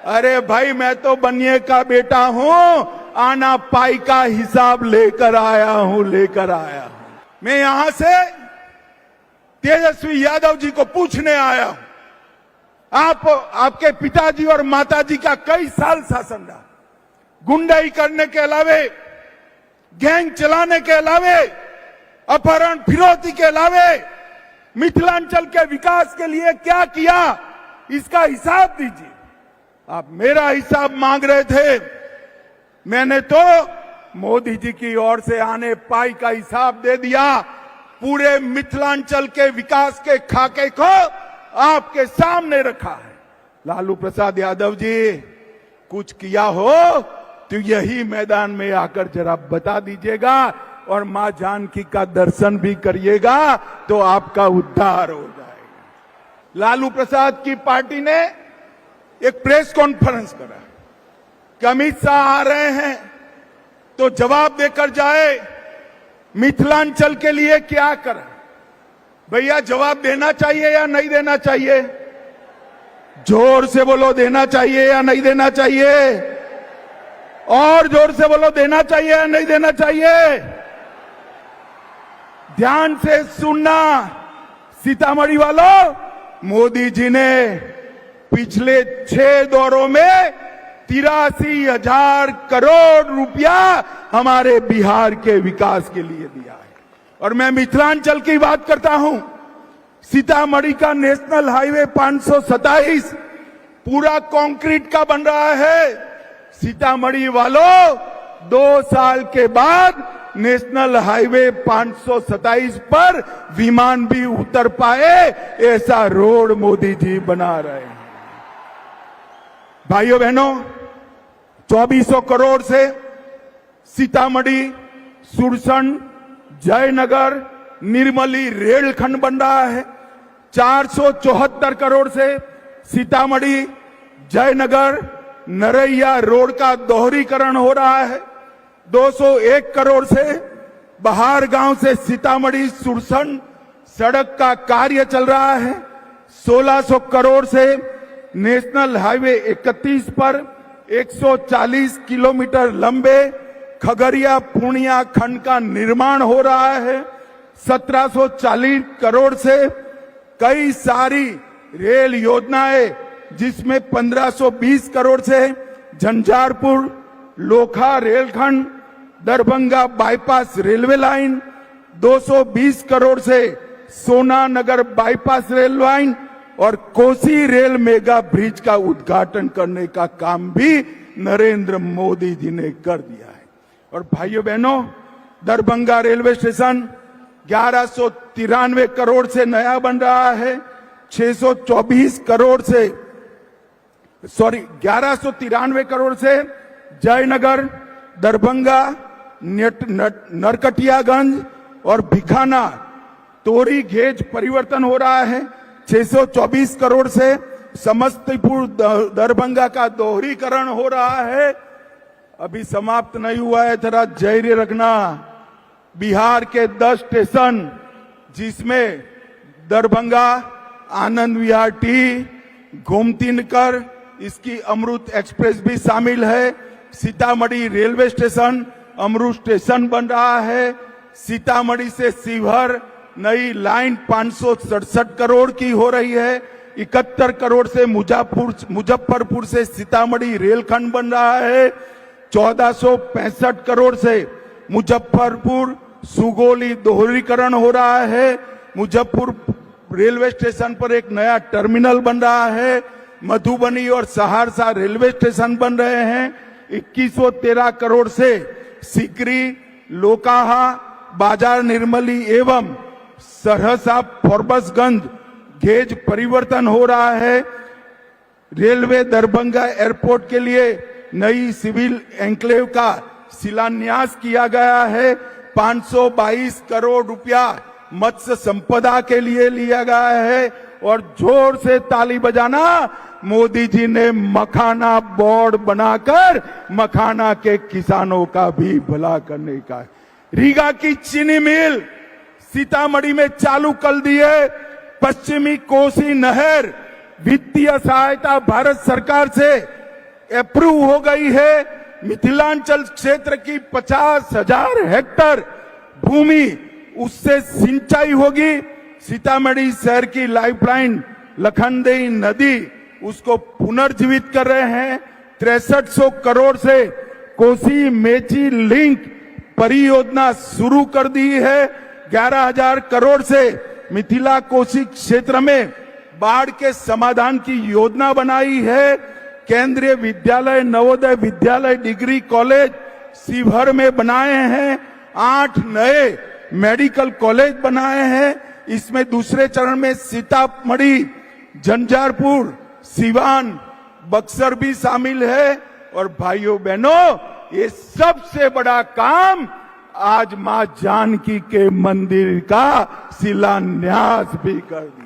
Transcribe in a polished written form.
अरे भाई मैं तो बनिए का बेटा हूं, आना पाई का हिसाब लेकर आया हूं। मैं यहां से तेजस्वी यादव जी को पूछने आया हूं, आपके पिताजी और माताजी का कई साल शासन रहा, गुंडाई करने के अलावे, गैंग चलाने के अलावे, अपहरण फिरौती के अलावे मिथिलांचल के विकास के लिए क्या किया, इसका हिसाब दीजिए। आप मेरा हिसाब मांग रहे थे, मैंने तो मोदी जी की ओर से आने पाई का हिसाब दे दिया। पूरे मिथिलांचल के विकास के खाके को आपके सामने रखा है। लालू प्रसाद यादव जी, कुछ किया हो तो यही मैदान में आकर जरा बता दीजिएगा, और मां जानकी का दर्शन भी करिएगा तो आपका उद्धार हो जाएगा। लालू प्रसाद की पार्टी ने एक प्रेस कॉन्फ्रेंस करा कि अमित शाह आ रहे हैं तो जवाब देकर जाए, मिथिलांचल के लिए क्या करा। भैया जवाब देना चाहिए या नहीं देना चाहिए? जोर से बोलो, देना चाहिए या नहीं देना चाहिए? और जोर से बोलो, देना चाहिए या नहीं देना चाहिए? ध्यान से सुनना सीतामढ़ी वालों, मोदी जी ने पिछले 6 दौरों में 83,000 करोड़ रुपया हमारे बिहार के विकास के लिए दिया है। और मैं मिथिलांचल की बात करता हूं, सीतामढ़ी का नेशनल हाईवे 527 पूरा कंक्रीट का बन रहा है। सीतामढ़ी वालों, 2 साल के बाद नेशनल हाईवे 527 पर विमान भी उतर पाए, ऐसा रोड मोदी जी बना रहे हैं। भाइयों बहनों, 2400 करोड़ से सीतामढ़ी, सुरसंड, जयनगर, निर्मली रेलखंड बन रहा है। 474 करोड़ से सीतामढ़ी, जयनगर, नरैया रोड का दोहरीकरण हो रहा है। 201 करोड़ से बहार गांव से सीतामढ़ी सुरसंड सड़क का कार्य चल रहा है। 1600 करोड़ से नेशनल हाईवे 31 पर 140 किलोमीटर लंबे खगड़िया पूर्णिया खंड का निर्माण हो रहा है। 1740 करोड़ से कई सारी रेल योजनाएं, जिसमें 1520 करोड़ से झंझारपुर लोखा रेलखंड, Darbhanga bypass railway line, 220 crore से सोनानगर बाईपास रेल लाइन और कोसी रेल मेगा ब्रिज का उद्घाटन करने का काम भी नरेंद्र मोदी जी ने कर दिया है। और भाइयों बहनों, दरभंगा रेलवे स्टेशन 1193 करोड़ से नया बन रहा है। 1193 करोड़ से जयनगर, दरभंगा, नरकटियागंज और भिखाना तोरी गेज परिवर्तन हो रहा है। 624 करोड़ से समस्तीपुर दरभंगा का दोहरीकरण हो रहा है। अभी समाप्त नहीं हुआ है, थोड़ा धैर्य रखना। बिहार के 10 स्टेशन, जिसमें दरभंगा, आनंद विहार टी, गोमतीनकर, इसकी अमृत एक्सप्रेस भी शामिल है। सीतामढ़ी रेलवे स्टेशन, अमृत स्टेशन बन रहा है। सीतामढ़ी से शिवहर नई लाइन 567 करोड़ की हो रही है। 71 करोड़ से मुजफ्फरपुर से सीतामढ़ी रेलखंड बन रहा है। 1465 करोड़ से मुजफ्फरपुर सुगौली दोहरीकरण हो रहा है। मुजफ्फरपुर रेलवे स्टेशन पर एक नया टर्मिनल बन रहा है। मधुबनी और सहरसा रेलवे स्टेशन बन रहे हैं। 2113 करोड़ से सिकरी, लोकाहा, बाजार निर्मली एवं सहरसा फॉरबसगंज गेज परिवर्तन हो रहा है। रेलवे दरभंगा एयरपोर्ट के लिए नई सिविल एन्क्लेव का शिलान्यास किया गया है। 522 करोड़ रुपया मत्स्य संपदा के लिए लिया गया है। और जोर से ताली बजाना, मोदी जी ने मखाना बोर्ड बनाकर मखाना के किसानों का भी भला करने का। रीगा की चीनी मिल सीतामढ़ी में चालू कर दी है। पश्चिमी कोसी नहर वित्तीय सहायता भारत सरकार से अप्रूव हो गई है। मिथिलांचल क्षेत्र की 50,000 हेक्टेयर भूमि उससे सिंचाई होगी। सीतामढ़ी शहर की लाइफलाइन लखनदेई नदी उसको पुनर्जीवित कर रहे हैं। 6300 करोड़ से कोसी मेची लिंक परियोजना शुरू कर दी है। 11,000 करोड़ से मिथिला कोसी क्षेत्र में बाढ़ के समाधान की योजना बनाई है। केंद्रीय विद्यालय, नवोदय विद्यालय, डिग्री कॉलेज शिवहर में बनाए हैं। 8 नए मेडिकल कॉलेज बनाए हैं। इसमें दूसरे चरण में सीतामढ़ी, झंझारपुर, सिवान, बक्सर भी शामिल है। और भाइयों बहनों, ये सबसे बड़ा काम आज मां जानकी के मंदिर का शिलान्यास भी कर दिया।